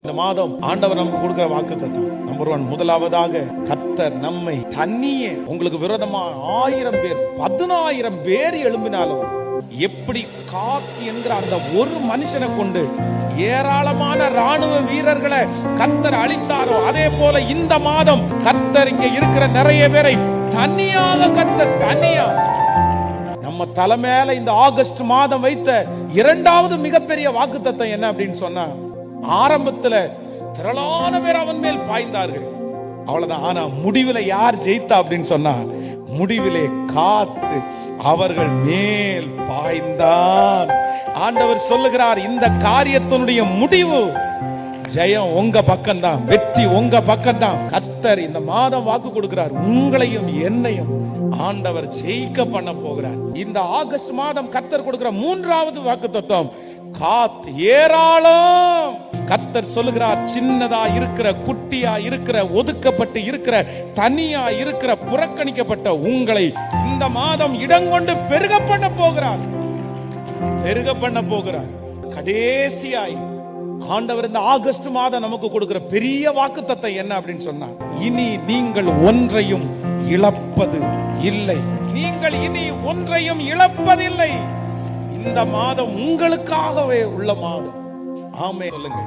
இந்த மாதம் ஆண்டவர் நமக்கு கொடுக்கிற வாக்குத்தத்தம் நம்பர் 1, முதலாவதாக கர்த்தர் நம்மை தனியே உங்களுக்கு விரோதமா 1000 பேர் 10000 பேர் எழும்பினாலும் எப்படி காத் என்கிற அந்த ஒரு மனுஷனை கொண்டு ஏராளமான ராணுவ வீரர்களை கர்த்தர் அழித்தாரோ, அதே போல இந்த மாதம் கர்த்தர் இங்க இருக்கிற நிறைய பேரை தனியாக கர்த்தர் தனியா நம்ம தலை மேல இந்த ஆகஸ்ட் மாதம் வைத்த இரண்டாவது மிகப்பெரிய வாக்குத்தத்தம் என்ன அப்படின்னு சொன்னா, ஆரம்பத்துல திரளான பேர் அவன் மேல் பாய்ந்தார்கள், அவ்வளவுதான். ஆனா முடிவில யார் ஜெயித்தா அப்படின்னு சொன்னா, முடிவிலே காத்து அவர்கள் மேல் பாய்ந்தான். ஆண்டவர் சொல்லுகிறார், இந்த காரியத்தினுடைய முடிவு ஜெயம் உங்க பக்கம்தான், வெற்றி உங்க பக்கம்தான். கர்த்தர் இந்த மாதம் வாக்கு கொடுக்கிறார், உங்களையும் என்னையும் ஆண்டவர் ஜெயிக்க பண்ண போகிறார். இந்த ஆகஸ்ட் மாதம் கர்த்தர் கொடுக்கிற மூன்றாவது வாக்குத்தத்தம் காத் ஏராளம். கர்த்தர் சொல்லுகிறார், சின்னதா இருக்கிற, குட்டியா இருக்கிற, ஒதுக்கப்பட்டு இருக்கிற, தனியா இருக்கிற, புறக்கணிக்கப்பட்ட உங்களை இந்த மாதம் இடங்கொண்டு பெருக பண்ண போகிறார், பெருக பண்ண போகிறார். கடைசியாய் ஆண்டவர் இந்த ஆகஸ்ட் மாதம் நமக்கு கொடுக்கிற பெரிய வாக்குத்தத்தம் என்ன அப்படின்னு சொன்னா, இனி நீங்கள் ஒன்றையும் இழப்பது இல்லை. நீங்கள் இனி ஒன்றையும் இழப்பதில்லை. இந்த மாதம் உங்களுக்காகவே உள்ள மாதம். ஆமென் சொல்லுங்க.